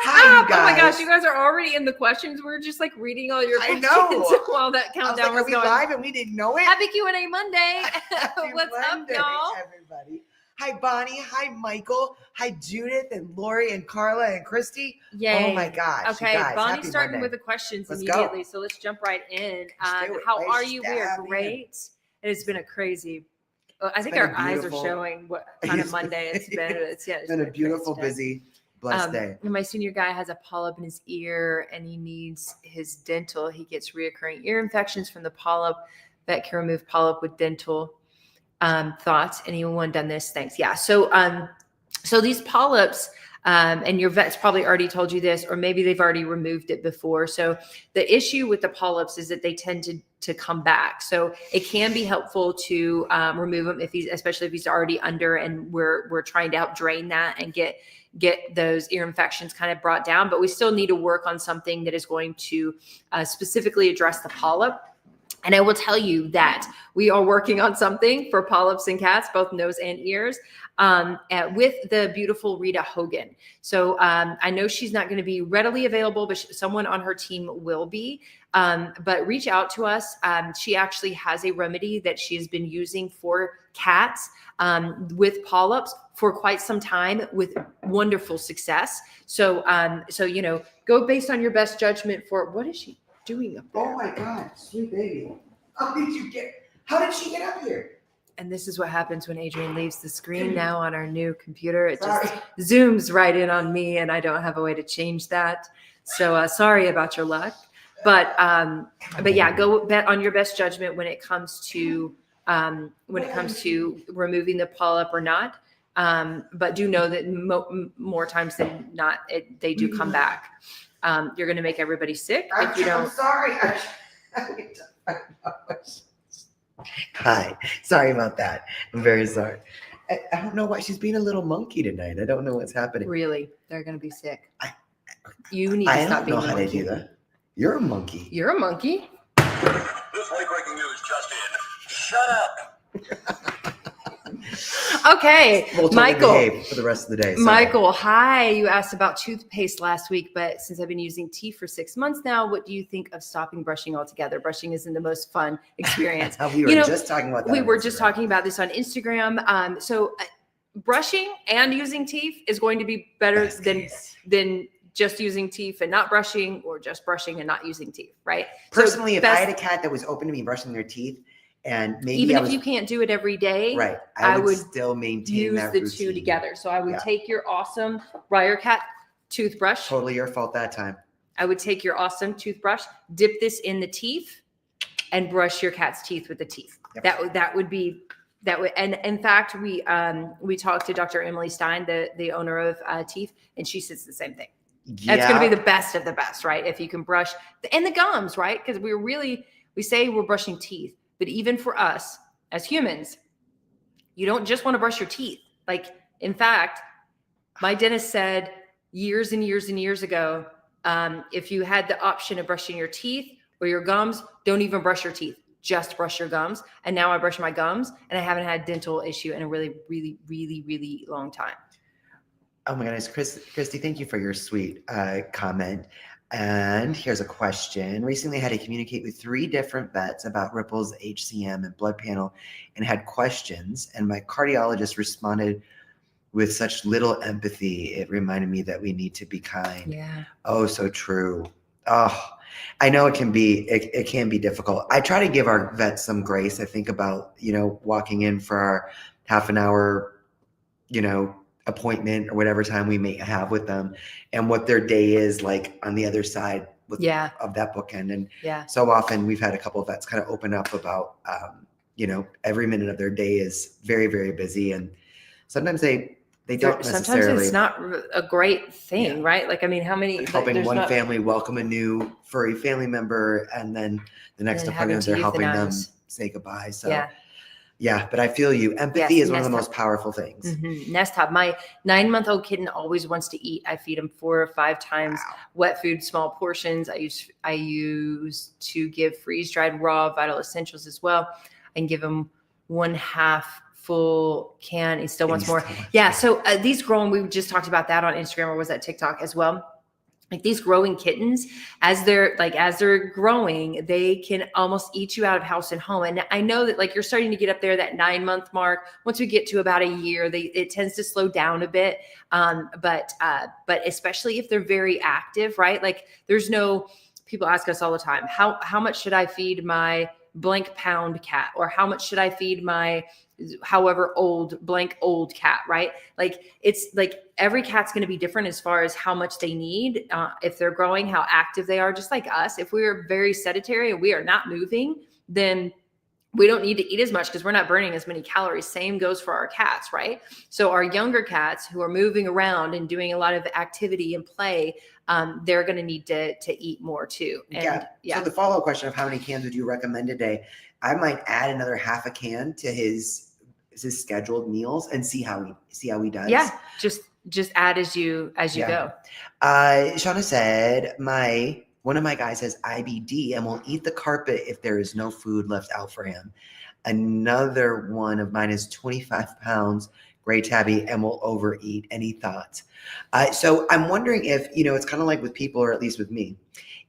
Hi, you guys. Oh my gosh, you guys are already in the questions. We're just like reading all your questions while that countdown was going. Live and we didn't know it. Happy Q&A Monday. What's Monday, up, y'all? Everybody. Hi, Bonnie. Hi, Michael. Hi, Judith and Lori and Carla and Christy. Yay. Oh my gosh. Okay, guys, Bonnie's starting Monday. with the questions Let's immediately. go. So let's jump right in. How are you? We are great. It has been a crazy. I think our eyes are showing what kind of Monday it's been. It's been a beautiful, busy, blessed day. My senior guy has a polyp in his ear and he needs his dental. He gets reoccurring ear infections from the polyp. Vet can remove polyp with dental. Thoughts? Anyone done this? Thanks. Yeah. So these polyps, and your vet's probably already told you this, or maybe they've already removed it before. So the issue with the polyps is that they tend to come back. So it can be helpful to remove them especially if he's already under, and we're trying to help drain that and get those ear infections kind of brought down. But we still need to work on something that is going to specifically address the polyp. And I will tell you that we are working on something for polyps in cats, both nose and ears, with the beautiful Rita Hogan. So I know she's not going to be readily available, but someone on her team will be. But reach out to us. She actually has a remedy that she has been using for cats with polyps for quite some time with wonderful success. So go based on your best judgment for what is she doing up there? Oh my God, sweet baby. How did she get up here? And this is what happens when Adrian leaves the screen now on our new computer. It just zooms right in on me and I don't have a way to change that. So sorry about your luck. But yeah, go bet on your best judgment when it comes to removing the polyp or not. But do know that more times than not, they do come back. You're going to make everybody sick if you don't. I'm sorry. Hi. Sorry about that. I'm very sorry. I don't know why she's being a little monkey tonight. I don't know what's happening. Really? They're going to be sick. You need to stop being a monkey. I don't know how to do that. You're a monkey. You're a monkey. This late breaking news just in. Shut up. Okay, we'll Michael. For the rest of the day. Sorry. Michael, hi. You asked about toothpaste last week, but since I've been using Teef for 6 months now, what do you think of stopping brushing altogether? Brushing isn't the most fun experience. We were just talking about that. We were just talking about this on Instagram. So brushing and using Teef is going to be better than just using Teef and not brushing, or just brushing and not using Teef, right? Personally, if I had a cat that was open to me brushing their teeth, and maybe even if you can't do it every day, right? I would still maintain use that the routine. Two together. So I would take your awesome Briar Cat toothbrush. Totally your fault that time. I would take your awesome toothbrush, dip this in the Teef, and brush your cat's teeth with the Teef. Yep. That would. And in fact, we talked to Dr. Emily Stein, the owner of Teef, and she says the same thing. Yeah. It's going to be the best of the best, right? If you can brush and the gums, right? Because we say we're brushing teeth. But even for us as humans, you don't just want to brush your teeth. Like, in fact, my dentist said years and years and years ago, if you had the option of brushing your teeth or your gums, don't even brush your teeth. Just brush your gums. And now I brush my gums, and I haven't had a dental issue in a really, really, really, really long time. Oh my goodness, Christy, thank you for your sweet comment. And here's a question. Recently had to communicate with 3 different vets about Ripple's HCM and blood panel and had questions. And my cardiologist responded with such little empathy. It reminded me that we need to be kind. Yeah. Oh, so true. Oh, I know it can be difficult. I try to give our vets some grace. I think about, walking in for our half an hour, appointment or whatever time we may have with them, and what their day is like on the other side of that bookend. And so often we've had a couple of vets kind of open up about, every minute of their day is very, very busy. And sometimes they don't necessarily. Sometimes it's not a great thing, right? Like, I mean, how many. Helping one family welcome a new furry family member, and then the next appointment they're helping them say goodbye. So yeah, but I feel you. Empathy is one of the most powerful things. Mm-hmm. Nest Hub. My 9-month-old kitten always wants to eat. I feed him 4 or 5 times. Wow. Wet food, small portions. I use to give freeze-dried raw Vital Essentials as well. I can give him 1/2 full can. He still wants more. Yeah. So these growing, we just talked about that on Instagram, or was that TikTok as well? like these growing kittens, as they're growing, they can almost eat you out of house and home. And I know that like you're starting to get up there, that 9-month mark. Once we get to about a year, it tends to slow down a bit. But especially if they're very active, right? Like people ask us all the time, how much should I feed my blank pound cat? Or how much should I feed my however old cat, right? Like it's like every cat's going to be different as far as how much they need, if they're growing, how active they are, just like us. If we are very sedentary and we are not moving, then we don't need to eat as much because we're not burning as many calories. Same goes for our cats, right? So our younger cats who are moving around and doing a lot of activity and play, they're going to need to eat more too. And So the follow-up question of how many cans would you recommend a day? I might add another half a can to his scheduled meals and see how he does. Yeah, just add as you go. Shauna said one of my guys has IBD and will eat the carpet if there is no food left out for him. Another one of mine is 25 pounds, gray tabby, and will overeat. Any thoughts? So I'm wondering if, it's kind of like with people, or at least with me,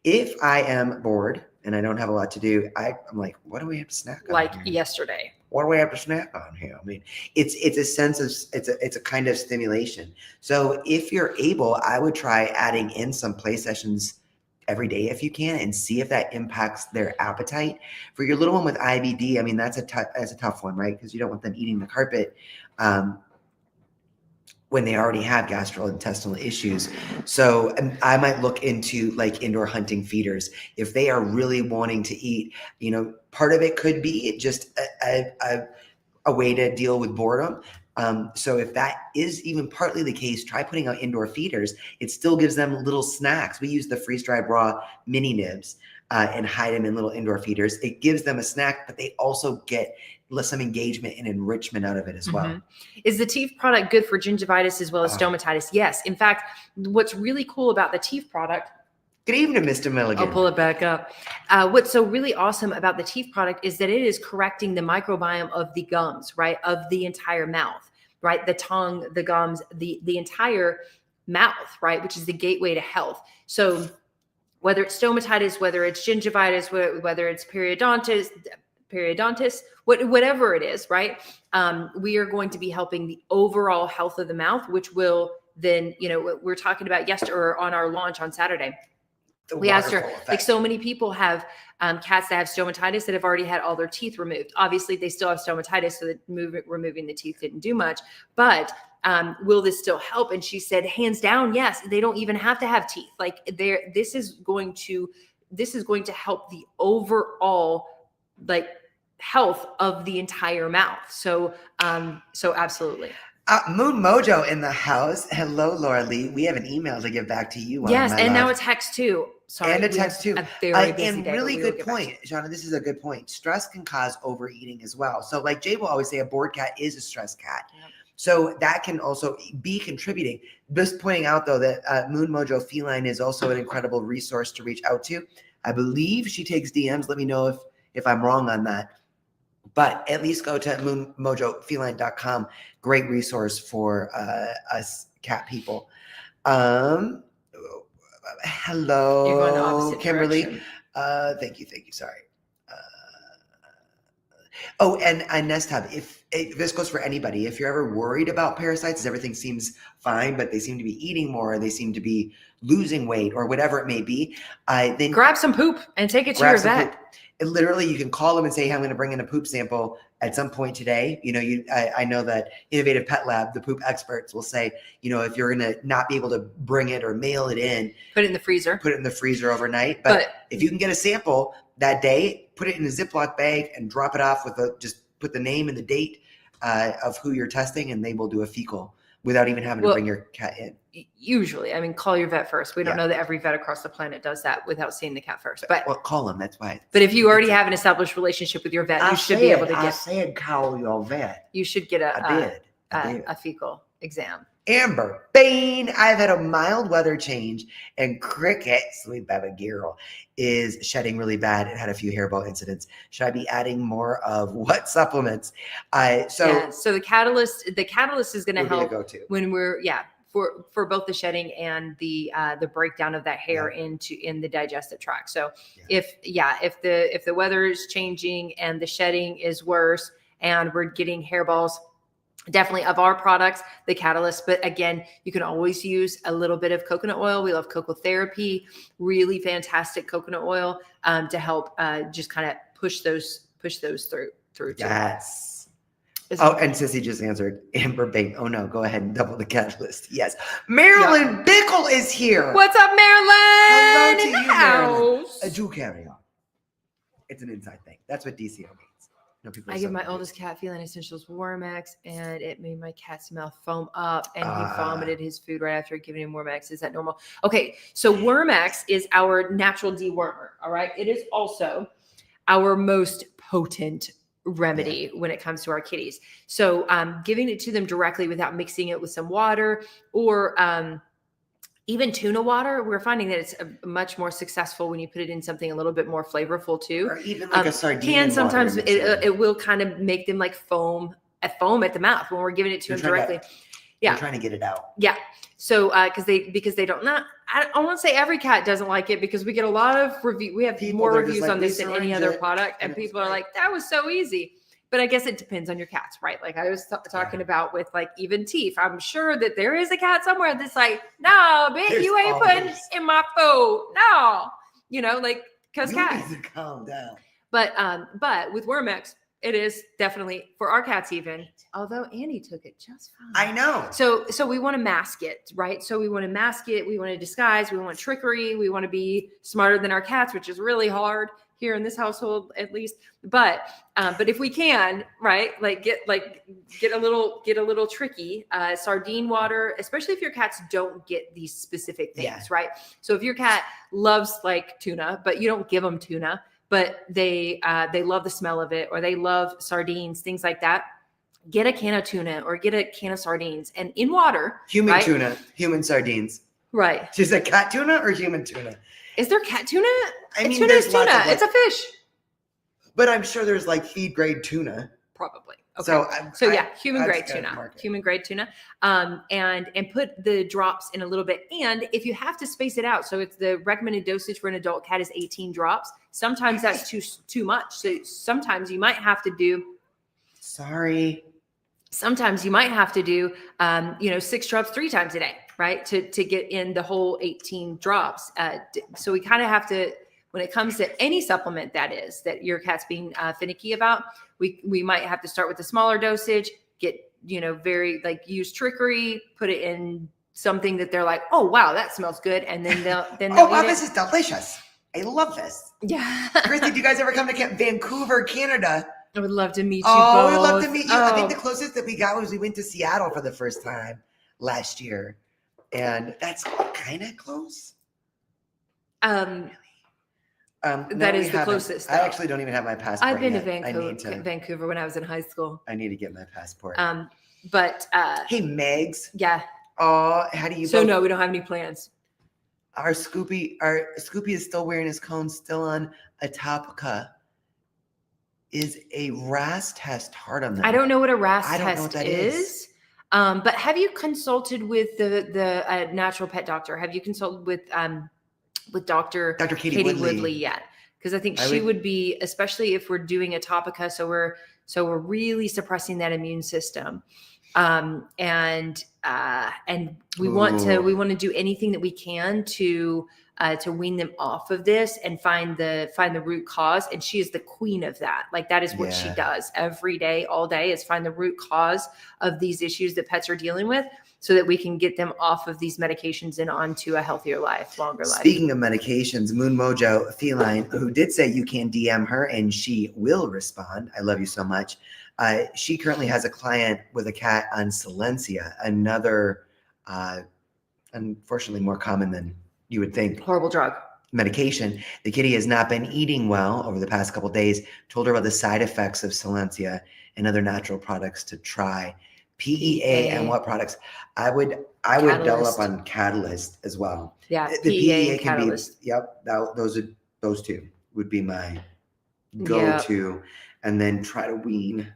if I am bored and I don't have a lot to do, I'm like, what do we have to snack on? Like here? yesterday. What do we have to snack on here? I mean, it's a sense of, it's a kind of stimulation. So if you're able, I would try adding in some play sessions every day if you can, and see if that impacts their appetite. For your little one with IBD, I mean, that's a tough one, right? Because you don't want them eating the carpet when they already have gastrointestinal issues. So I might look into like indoor hunting feeders. If they are really wanting to eat, part of it could be just a way to deal with boredom. So if that is even partly the case, try putting out indoor feeders. It still gives them little snacks. We use the freeze-dried raw mini nibs and hide them in little indoor feeders. It gives them a snack, but they also get some engagement and enrichment out of it as well. Is the Teef product good for gingivitis as well as stomatitis? Yes. In fact, what's really cool about the Teef product. Good evening, Mr. Milligan. I'll pull it back up. What's so really awesome about the Teef product is that it is correcting the microbiome of the gums, right? Of the entire mouth, right? The tongue, the gums, the entire mouth, right? Which is the gateway to health. So whether it's stomatitis, whether it's gingivitis, whether it's periodontitis, whatever it is, right? We are going to be helping the overall health of the mouth, which will then, we're talking about yesterday or on our launch on Saturday. We asked her, like so many people have cats that have stomatitis that have already had all their teeth removed. Obviously, they still have stomatitis, so that removing the teeth didn't do much. But will this still help? And she said, hands down, yes. They don't even have to have teeth. Like this is going to help the overall health of the entire mouth. So absolutely. Moon Mojo in the house. Hello, Laura Lee. We have an email to get back to you on. Yes, and now a text too. Sorry, and a text too. And really good point, Shauna. This is a good point. Stress can cause overeating as well. So like Jay will always say, a bored cat is a stressed cat. Yep. So that can also be contributing. Just pointing out though that Moon Mojo Feline is also an incredible resource to reach out to. I believe she takes DMs. Let me know if I'm wrong on that. But at least go to moonmojofeline.com. Great resource for us cat people. Hello, you're going the opposite Kimberly. direction. Thank you. Sorry. And Nest Hub. If this goes for anybody, if you're ever worried about parasites, everything seems fine, but they seem to be eating more, or they seem to be losing weight, or whatever it may be, then grab some poop and take it to your vet. Poop. And literally, you can call them and say, hey, I'm going to bring in a poop sample at some point today. I know that Innovative Pet Lab, the poop experts, will say, if you're going to not be able to bring it or mail it in, put it in the freezer overnight. But if you can get a sample that day, put it in a Ziploc bag and drop it off just put the name and the date of who you're testing, and they will do a fecal without even having to bring your cat in. Usually, call your vet first. We don't know that every vet across the planet does that without seeing the cat first. But call them. That's why. But if you already have an established relationship with your vet, you should be able to get. I said call your vet. You should get I did. A fecal exam. Amber Bain, I've had a mild weather change, and Cricket, sweet baby girl, is shedding really bad and had a few hairball incidents. Should I be adding more of what supplements? So the catalyst is going to help go-to. when we're for both the shedding and the breakdown of that hair in the digestive tract. So if the weather is changing and the shedding is worse and we're getting hairballs, definitely of our products, the Catalyst. But again, you can always use a little bit of coconut oil. We love Cocoa Therapy, really fantastic coconut oil to help just kind of push those through too. Yes. Oh, and Sissy just answered Amber Bait. Oh no, go ahead and double the Catalyst. Yes. Marilyn Bickle is here. What's up, Marilyn? Hello to in the you, Marilyn. house. A Jew carry on. It's an inside thing. That's what DCO means. No, people I give my oldest cat Feline Essentials Warmax, and it made my cat's mouth foam up, and he vomited his food right after giving him Warmax. Is that normal? Okay, so Warmax is our natural dewormer. All right, it is also our most potent remedy when it comes to our kitties. So giving it to them directly without mixing it with some water or even tuna water, we're finding that it's much more successful when you put it in something a little bit more flavorful too. Or even like a sardine. Sometimes it will kind of make them like foam at the mouth when we're giving it to them directly. You're trying to get it out. Yeah. So because they don't not. I won't say every cat doesn't like it because we get a lot of review. We have more reviews on this than any other product, and people are like, "That was so easy." But I guess it depends on your cats, right? Like I was talking about with like even Teef. I'm sure that there is a cat somewhere that's like, no, bitch, you ain't putting in my food. No, like because cats. You need to calm down. But with Wormex, it is definitely for our cats even. Although Annie took it just fine. I know. So we want to mask it, right? So we want to mask it. We want to disguise. We want trickery. We want to be smarter than our cats, which is really hard here in this household, at least. But if we can, right, get a little tricky. Sardine water, especially if your cats don't get these specific things, right? So if your cat loves like tuna, but you don't give them tuna, but they love the smell of it, or they love sardines, things like that. Get a can of tuna or get a can of sardines and in water. Human tuna, human sardines. Right. Is that cat tuna or human tuna? Is there cat tuna? I mean, tuna is tuna. It's a fish. But I'm sure there's like feed grade tuna. Probably. Okay. So human grade tuna. Human grade tuna. And put the drops in a little bit. And if you have to space it out, so it's the recommended dosage for an adult cat is 18 drops. Sometimes that's too much. So sometimes you might have to do. Sometimes you might have to do 6 drops 3 times a day, right? To get in the whole 18 drops. So we kind of have to, when it comes to any supplement that your cat's being finicky about, we might have to start with a smaller dosage, get, very use trickery, put it in something that they're like, oh, wow, that smells good. And then they'll oh, wow, this is delicious. I love this. Yeah. Christy, do you guys ever come to Vancouver, Canada? I would love to meet you. Oh, both. I'd love to meet you. I think the closest that we got was we went to Seattle for the first time last year. And that's kind of close. That is the closest. I actually don't even have my passport. I've been yet. to Vancouver when I was in high school. I need to get my passport. Hey, Megs. Yeah. Oh, how do you? So no, we don't have any plans. Our Scoopy is still wearing his cone, still on Atopica. Is a RAS test hard on them? I don't know what a RAS test I don't know what that is. But have you consulted with the natural pet doctor? Have you consulted with Dr. Katie Woodley yet? Because I think she would be, especially if we're doing Atopica, so we're really suppressing that immune system, and we want to do anything that we can to wean them off of this and find the root cause. And she is the queen of that. Like that is what she does every day, all day, is find the root cause of these issues that pets are dealing with so that we can get them off of these medications and onto a healthier life, longer life. Speaking of medications, Moon Mojo Feline, who did say you can DM her and she will respond. I love you so much. She currently has a client with a cat on Solensia, another, unfortunately more common than you would think. Horrible drug. Medication. The kitty has not been eating well over the past couple of days. Told her about the side effects of Solensia and other natural products to try. PEA and what products? I would double up on Catalyst as well. Yeah, the PEA and can Catalyst. be. Yep, those two would be my go-to, and then try to wean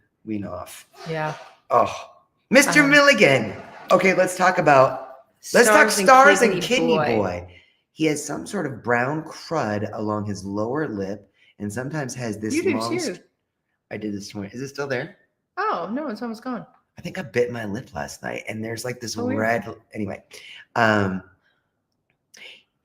off. Yeah. Oh, Mr. Milligan. Okay, let's talk about Let's talk stars and Kidney Boy. He has some sort of brown crud along his lower lip and sometimes has this You do long... too. I did this morning. Is it still there? Oh, no, it's almost gone. I think I bit my lip last night and there's like this weird. red... Anyway.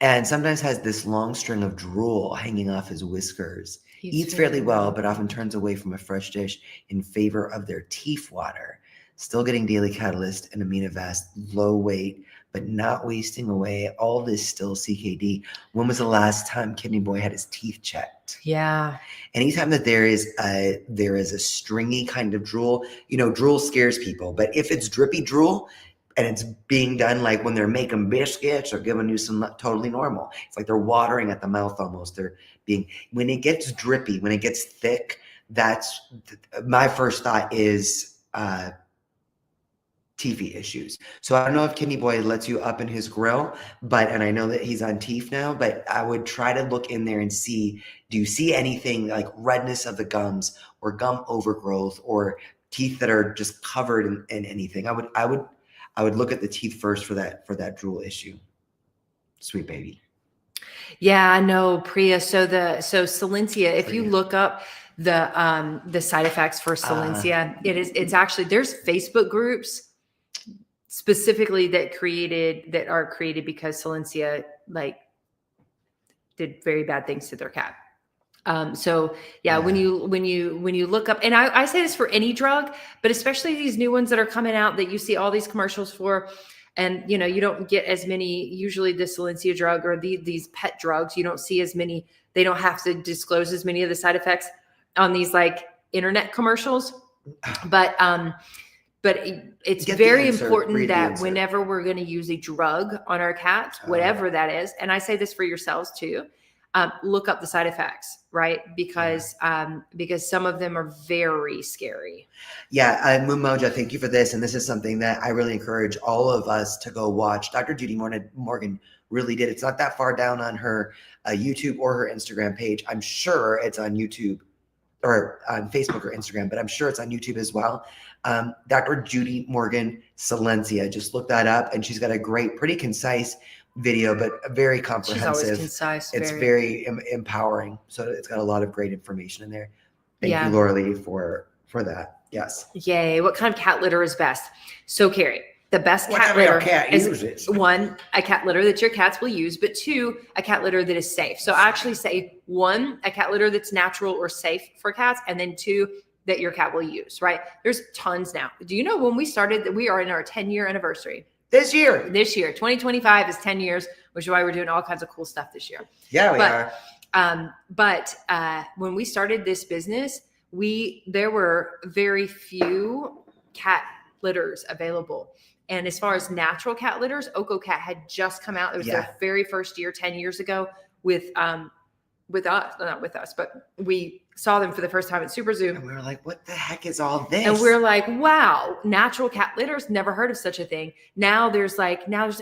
And sometimes has this long string of drool hanging off his whiskers. Eats fairly well, but often turns away from a fresh dish in favor of their Teef water. Still getting daily catalyst and aminovast, low weight, but not wasting away. All this still CKD. When was the last time Kidney Boy had his teeth checked? Yeah. Anytime that there is a stringy kind of drool, drool scares people. But if it's drippy drool, and it's being done like when they're making biscuits or giving you some totally normal. It's like they're watering at the mouth almost. When it gets drippy, when it gets thick, that's my first thought is Teefy issues. So I don't know if Kidney Boy lets you up in his grill, and I know that he's on Teef now, but I would try to look in there and see, do you see anything like redness of the gums or gum overgrowth or teeth that are just covered in anything? I would look at the teeth first for that drool issue. Sweet baby. Yeah, I know, Priya. So Solensia, if you look up the side effects for Solensia, it's actually, there's Facebook groups specifically that are created because Solensia did very bad things to their cat. When you look up, and I say this for any drug, but especially these new ones that are coming out that you see all these commercials for, and you don't get as many, usually the Solensia drug or these pet drugs, you don't see as many, they don't have to disclose as many of the side effects on these internet commercials. But it's very important that whenever we're going to use a drug on our cat, whatever that is, and I say this for yourselves too, look up the side effects, right? Because some of them are very scary. Yeah, Momoja, thank you for this. And this is something that I really encourage all of us to go watch. Dr. Judy Morgan really did. It's not that far down on her YouTube or her Instagram page. I'm sure it's on YouTube or on Facebook or Instagram, but I'm sure it's on YouTube as well. Dr. Judy Morgan Solensia, just look that up. And she's got a great, pretty concise video, but very comprehensive. She's always concise. It's very empowering. So it's got a lot of great information in there. Thank you, Laura Lee, for that. Yes. Yay. What kind of cat litter is best? So Carrie, the best cat litter is one, a cat litter that your cats will use, but two, a cat litter that is safe. So I actually say one, a cat litter that's natural or safe for cats, and then two, that your cat will use, right? There's tons now. Do you know when we started that we are in our 10-year anniversary? This year, 2025 is 10 years, which is why we're doing all kinds of cool stuff this year. Yeah, we are. But when we started this business, there were very few cat litters available. And as far as natural cat litters, OcoCat had just come out. It was their very first year, 10 years ago with us, not with us, but we saw them for the first time at Super Zoo. And we were like, what the heck is all this? And we're like, wow, natural cat litters, never heard of such a thing. Now there's a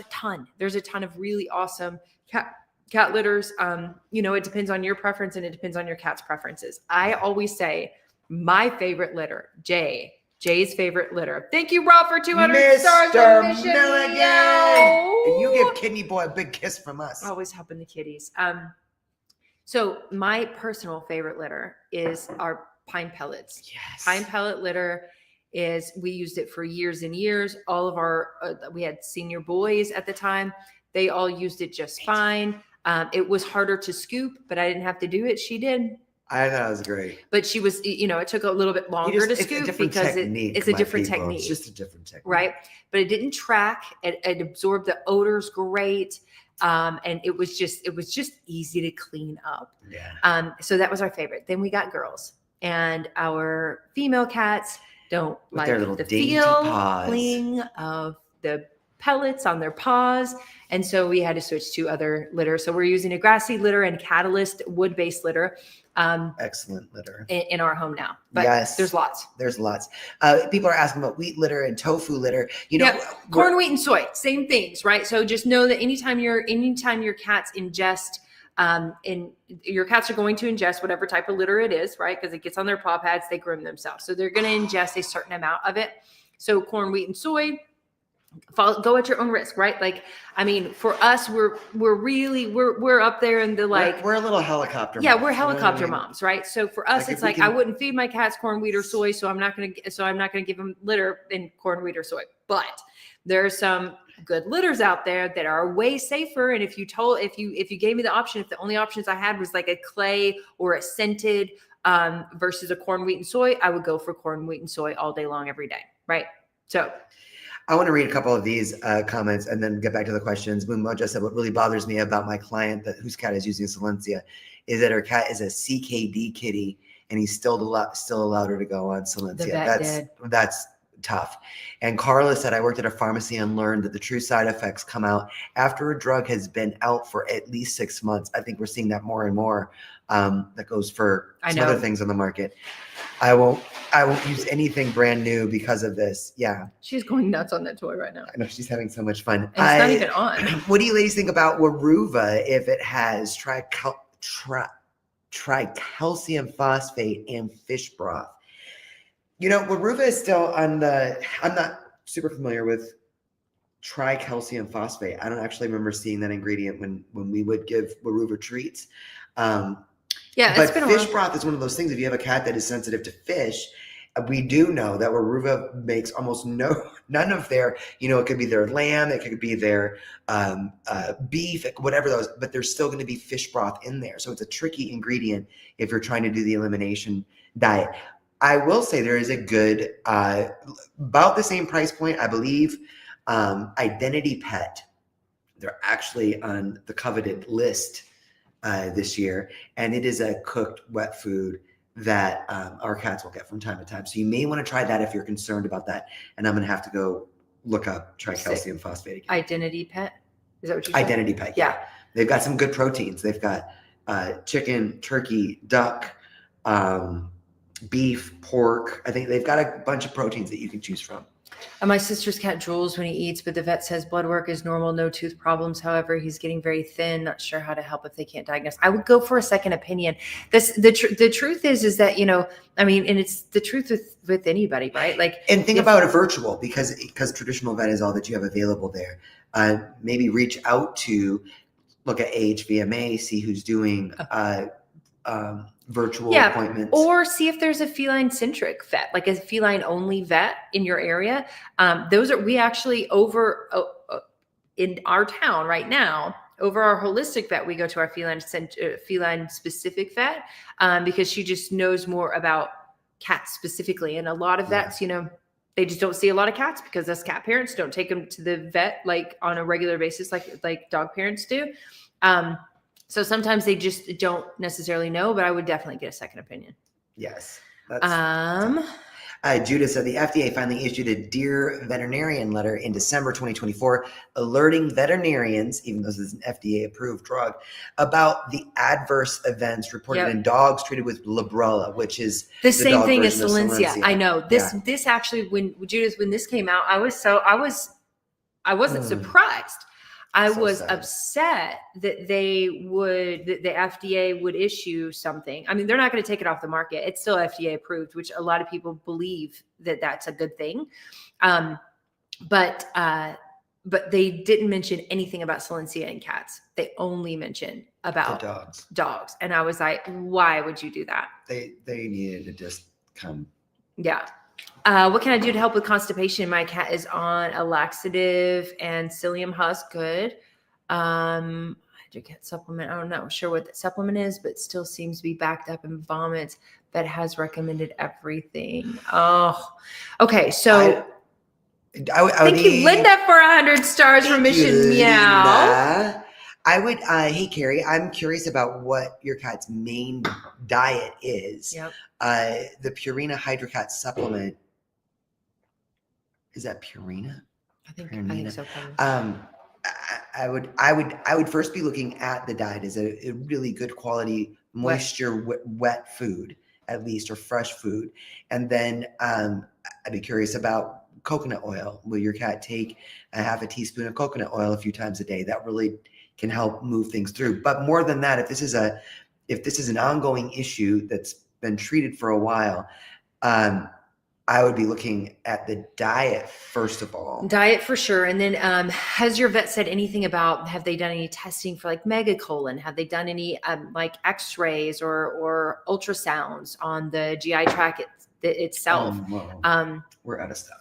ton. There's a ton of really awesome cat litters. It depends on your preference and it depends on your cat's preferences. I always say my favorite litter, Jay's favorite litter. Thank you, Rob, for 200 stars on Mission Milligan. And you give Kidney Boy a big kiss from us. Always helping the kitties. So my personal favorite litter is our pine pellets. Yes. Pine pellet litter we used it for years and years. All of we had senior boys at the time. They all used it just fine. It was harder to scoop, but I didn't have to do it. She did. I thought it was great. But she was, it took a little bit longer to scoop because it's a different technique. It's just a different technique. Right. But it didn't track. It absorbed the odors great. And it was just easy to clean up. Yeah. So that was our favorite. Then we got girls, and our female cats don't like their little the paws. feeling of the pellets on their paws. And so we had to switch to other litter. So we're using a grassy litter and catalyst wood-based litter. Excellent litter in our home now. But yes, there's lots. People are asking about wheat litter and tofu litter. Corn, wheat, and soy, same things, right? So just know that anytime your cats ingest, your cats are going to ingest whatever type of litter it is, right? Because it gets on their paw pads, they groom themselves. So they're going to ingest a certain amount of it. So corn, wheat, and soy, go at your own risk, right? Like, I mean, for us, we're up there in the like, we're a little helicopter. yeah, moms, we're you know what I helicopter mean? moms, right? So for us, Like, if it's we like I can- wouldn't feed my cats corn, wheat, or soy, so I'm not gonna give them litter in corn, wheat, or soy. But there are some good litters out there that are way safer. And if you gave me the option, if the only options I had was like a clay or a scented versus a corn, wheat, and soy, I would go for corn, wheat, and soy all day long, every day, right? So I want to read a couple of these comments and then get back to the questions. Moonmo just said, what really bothers me about my client whose cat is using Solensia is that her cat is a CKD kitty and he's still allowed her to go on Solensia. That's tough. And Carla said, I worked at a pharmacy and learned that the true side effects come out after a drug has been out for at least 6 months. I think we're seeing that more and more. That goes for some other things on the market. I won't use anything brand new because of this. Yeah. She's going nuts on that toy right now. I know she's having so much fun. And it's not even on. What do you ladies think about Weruva if it has tricalcium phosphate and fish broth? You know, Weruva is still on the, I'm not super familiar with tricalcium phosphate. I don't actually remember seeing that ingredient when we would give Weruva treats. Yeah, but fish broth is one of those things. If you have a cat that is sensitive to fish, we do know that Weruva makes almost none of their, it could be their lamb, it could be their beef, whatever those, but there's still going to be fish broth in there. So it's a tricky ingredient if you're trying to do the elimination diet. I will say there is a good, about the same price point, I believe, Identity Pet. They're actually on the coveted list this year, and it is a cooked wet food that our cats will get from time to time. So you may want to try that if you're concerned about that. And I'm going to have to go look up tricalcium phosphate again. Identity Pet? Is that what you said? Identity Pet. Yeah. They've got some good proteins. They've got chicken, turkey, duck, beef, pork. I think they've got a bunch of proteins that you can choose from. And my sister's cat drools when he eats, but the vet says blood work is normal, no tooth problems. However, he's getting very thin. Not sure how to help if they can't diagnose. I would go for a second opinion. The truth is that, I mean, and it's the truth with anybody, right? Like, and think about a virtual because traditional vet is all that you have available there. Maybe reach out to look at AHVMA, see who's doing virtual appointments, or see if there's a feline centric vet, like a feline only vet in your area. We actually over in our town right now, over our holistic vet, we go to our feline specific vet because she just knows more about cats specifically. And a lot of vets, they just don't see a lot of cats because us cat parents don't take them to the vet like on a regular basis, like dog parents do. So sometimes they just don't necessarily know, but I would definitely get a second opinion. Yes. Judah said the FDA finally issued a Dear Veterinarian letter in December 2024, alerting veterinarians, even though this is an FDA approved drug, about the adverse events reported in dogs treated with Librela, which is the same thing as Solensia. I know this actually, when this came out, I wasn't surprised. I was upset that the FDA would issue something. I mean, they're not going to take it off the market. It's still FDA approved, which a lot of people believe that that's a good thing. But they didn't mention anything about Solensia in cats. They only mentioned about dogs. And I was like, why would you do that? They needed to just come. Yeah. What can I do to help with constipation? My cat is on a laxative and psyllium husk. Good. Cat supplement. I'm not sure what the supplement is, but still seems to be backed up in vomits. That has recommended everything. Oh, okay. So thank you, Linda, for 100 stars for Mission Meow. I would, hey, Carrie, I'm curious about what your cat's main diet is. Yep. The Purina Hydrocat supplement. Is that Purina? I think so. I would first be looking at the diet. Is it a really good quality moisture wet food, at least, or fresh food? And then I'd be curious about coconut oil. Will your cat take a half a teaspoon of coconut oil a few times a day? That really can help move things through. But more than that, if this is an ongoing issue that's been treated for a while, I would be looking at the diet first of all. Diet for sure. And then has your vet said anything about, have they done any testing for like megacolon? Have they done any like x-rays or ultrasounds on the GI tract itself? Well, we're out of stuff.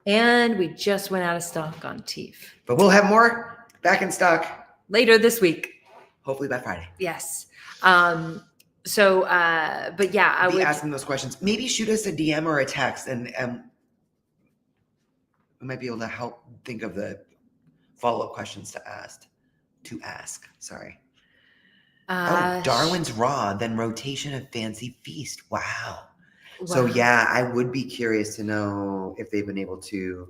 And we just went out of stock on Teef. But we'll have more back in stock Later this week. hopefully by Friday. Yes. But yeah, I would ask them those questions. Maybe shoot us a DM or a text, and we might be able to help think of the follow-up questions to ask. Sorry. Darwin's Raw, then rotation of Fancy Feast. Wow. So yeah, I would be curious to know if they've been able to.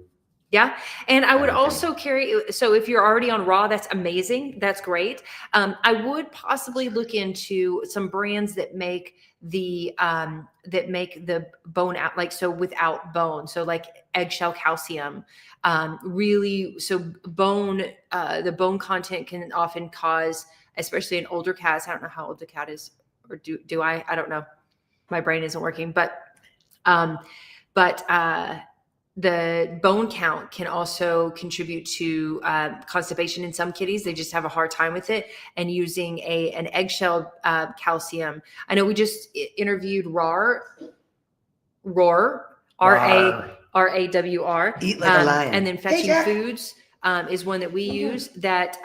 Yeah. And I would also so if you're already on Raw, that's amazing. That's great. I would possibly look into some brands that make the bone out, like, so without bone. So like eggshell calcium, really. So the bone content can often cause, especially in older cats. I don't know how old the cat is, or do I don't know. My brain isn't working, but the bone count can also contribute to constipation in some kitties. They just have a hard time with it. And using an eggshell calcium. I know we just interviewed Roar, R-A-W-R. Eat like a lion. And then Fetching Foods is one that we use that.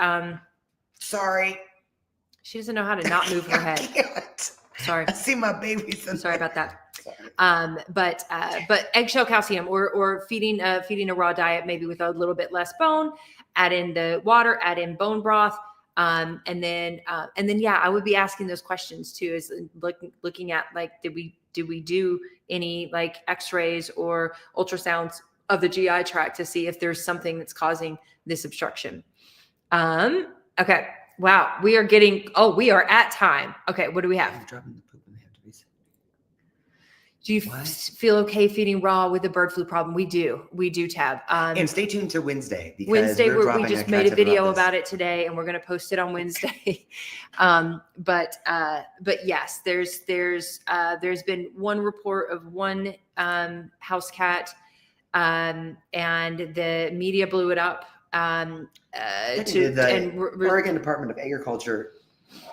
Sorry. She doesn't know how to not move her head. Sorry. I see my babies. I'm sorry about that. But eggshell calcium or feeding a raw diet, maybe with a little bit less bone, add in the water, add in bone broth. And then yeah, I would be asking those questions too, is looking at like, did we do any like x-rays or ultrasounds of the GI tract to see if there's something that's causing this obstruction. Okay. Wow. We are at time. Okay. What do we have? Do you feel okay feeding raw with the bird flu problem? We do, Tab. And stay tuned to Wednesday. Because Wednesday, we just made a video about it today, and we're going to post it on Wednesday. But yes, there's been one report of one house cat, and the media blew it up. Oregon Department of Agriculture.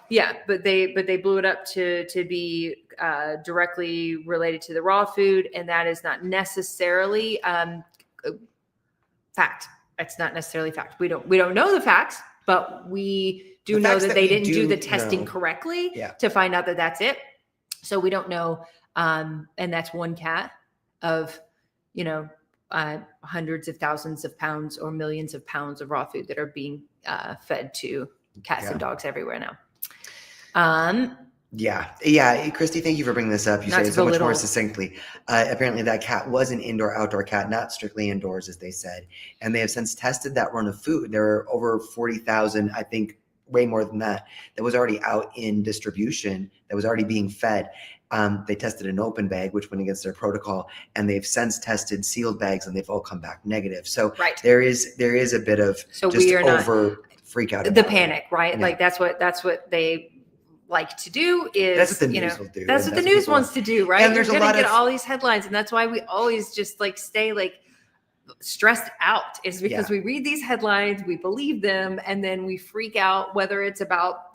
Yeah, but they blew it up to be directly related to the raw food, and that is not necessarily fact. It's not necessarily fact. We don't know the facts, but we do know that they didn't do the testing correctly to find out that that's it. So we don't know, and that's one cat of hundreds of thousands of pounds or millions of pounds of raw food that are being fed to cats and dogs everywhere now. Christy, thank you for bringing this up. You say it so much more succinctly. Apparently that cat was an indoor-outdoor cat, not strictly indoors, as they said. And they have since tested that run of food. There are over 40,000, I think way more than that was already out in distribution, that was already being fed. They tested an open bag, which went against their protocol, and they've since tested sealed bags, and they've all come back negative. So there is a bit of freak out. The panic, right? Yeah. Like that's what they like to do is that's what the news will do. That's what the news wants to do, right? And there's going to get all these headlines, and that's why we always just like stay like stressed out, is because we read these headlines, we believe them, and then we freak out, whether it's about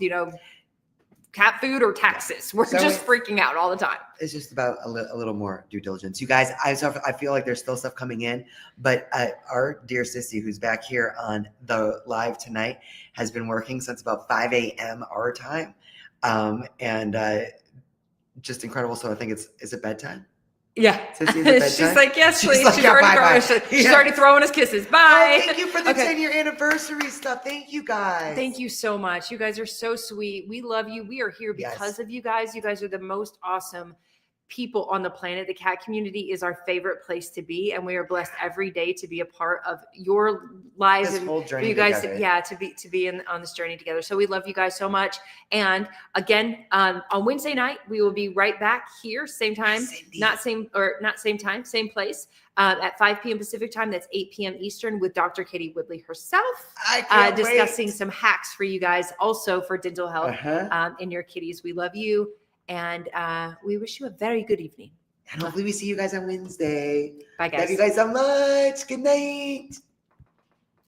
cat food or taxes. We're just freaking out all the time. It's just about a little more due diligence. You guys, I feel like there's still stuff coming in, but our dear Sissy, who's back here on the live tonight, has been working since about 5 a.m. our time. And just incredible. So I think is it bedtime? Yeah. She's like, yes, please. She's already throwing us kisses. Bye. Oh, thank you for the 10-year anniversary stuff. Thank you guys. Thank you so much. You guys are so sweet. We love you. We are here because of you guys. You guys are the most awesome people on the planet. The cat community is our favorite place to be, and we are blessed every day to be a part of your lives this and whole journey you guys together. to be on this journey together. So we love you guys so much. And again, on Wednesday night we will be right back here, same time, same place, at 5 p.m. Pacific time. That's 8 p.m. Eastern, with Dr. Katie Woodley herself, discussing some hacks for you guys, also for dental health in your kitties. We love you. And we wish you a very good evening. And hopefully we see you guys on Wednesday. Bye, guys. Love you guys so much. Good night.